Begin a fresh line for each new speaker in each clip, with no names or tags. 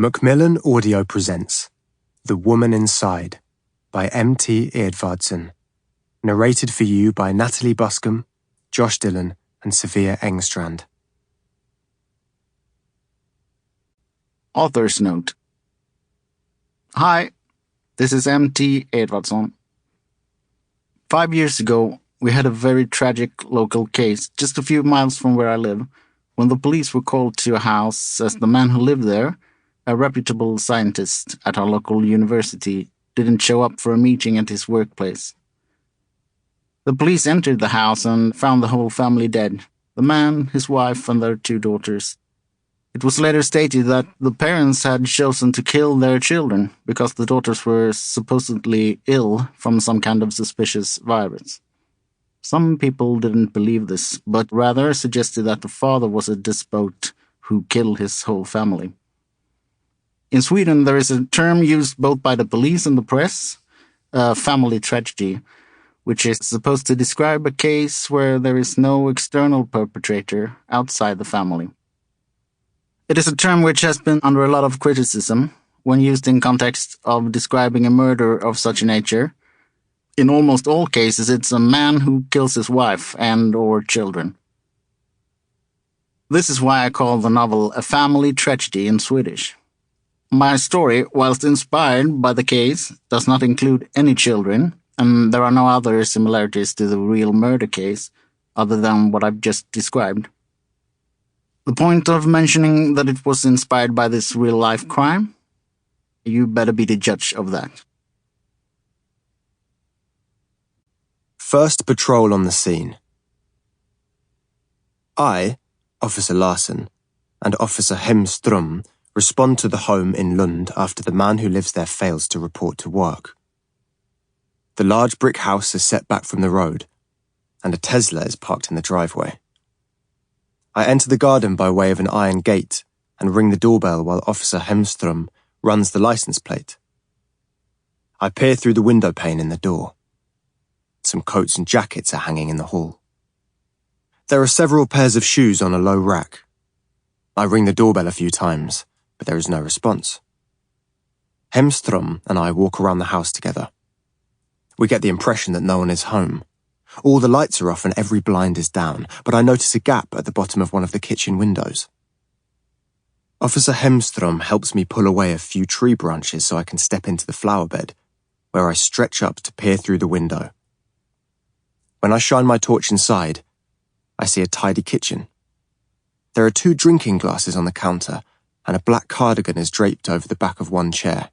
Macmillan Audio presents The Woman Inside by M.T. Edvardsson. Narrated for you by Nathalie Buscombe, Josh Dillon and Sofia Engstrand.
Author's Note. Hi, this is M.T. Edvardsson. 5 years ago, we had a very tragic local case just a few miles from where I live, when the police were called to a house as the man who lived there, a reputable scientist at our local university, didn't show up for a meeting at his workplace. The police entered the house and found the whole family dead, the man, his wife, and their 2 daughters. It was later stated that the parents had chosen to kill their children because the daughters were supposedly ill from some kind of suspicious virus. Some people didn't believe this, but rather suggested that the father was a despot who killed his whole family. In Sweden, there is a term used both by the police and the press, family tragedy, which is supposed to describe a case where there is no external perpetrator outside the family. It is a term which has been under a lot of criticism when used in context of describing a murder of such a nature. In almost all cases, it's a man who kills his wife and/or children. This is why I call the novel a family tragedy in Swedish. My story, whilst inspired by the case, does not include any children, and there are no other similarities to the real murder case, other than what I've just described. The point of mentioning that it was inspired by this real-life crime? You better be the judge of that.
First patrol on the scene. I, Officer Larsen, and Officer Hemström respond to the home in Lund after the man who lives there fails to report to work. The large brick house is set back from the road, and a Tesla is parked in the driveway. I enter the garden by way of an iron gate and ring the doorbell while Officer Hemström runs the license plate. I peer through the window pane in the door. Some coats and jackets are hanging in the hall. There are several pairs of shoes on a low rack. I ring the doorbell a few times, but there is no response. Hemström and I walk around the house together. We get the impression that no one is home. All the lights are off and every blind is down, but I notice a gap at the bottom of one of the kitchen windows. Officer Hemström helps me pull away a few tree branches so I can step into the flower bed, where I stretch up to peer through the window. When I shine my torch inside, I see a tidy kitchen. There are 2 drinking glasses on the counter, and a black cardigan is draped over the back of one chair.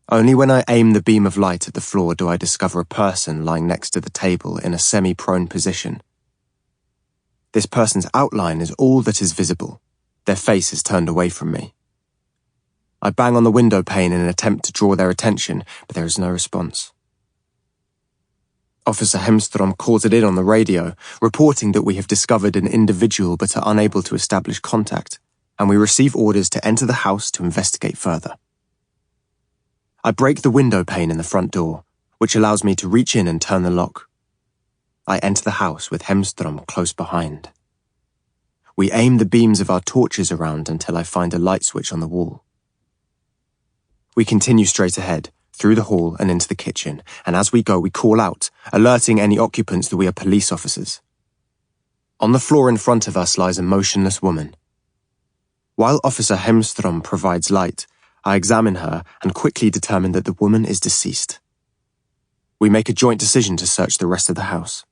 Only when I aim the beam of light at the floor do I discover a person lying next to the table in a semi-prone position. This person's outline is all that is visible. Their face is turned away from me. I bang on the window pane in an attempt to draw their attention, but there is no response. Officer Hemström calls it in on the radio, reporting that we have discovered an individual but are unable to establish contact, and we receive orders to enter the house to investigate further. I break the window pane in the front door, which allows me to reach in and turn the lock. I enter the house with Hemström close behind. We aim the beams of our torches around until I find a light switch on the wall. We continue straight ahead, through the hall and into the kitchen, and as we go we call out, alerting any occupants that we are police officers. On the floor in front of us lies a motionless woman. While Officer Hemström provides light, I examine her and quickly determine that the woman is deceased. We make a joint decision to search the rest of the house.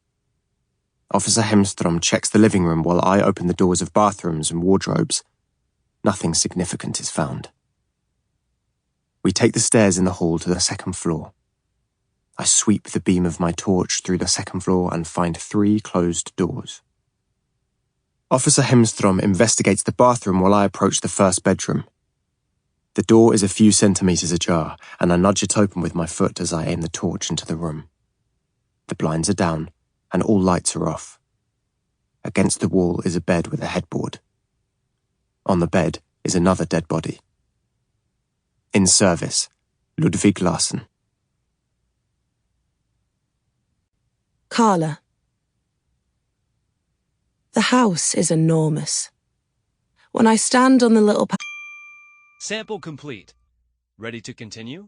Officer Hemström checks the living room while I open the doors of bathrooms and wardrobes. Nothing significant is found. We take the stairs in the hall to the 2nd floor. I sweep the beam of my torch through the 2nd floor and find 3 closed doors. Officer Hemström investigates the bathroom while I approach the 1st bedroom. The door is a few centimeters ajar, and I nudge it open with my foot as I aim the torch into the room. The blinds are down, and all lights are off. Against the wall is a bed with a headboard. On the bed is another dead body. In service, Ludwig Larsen.
Karla. The house is enormous. When I stand on the little Sample complete. Ready to continue?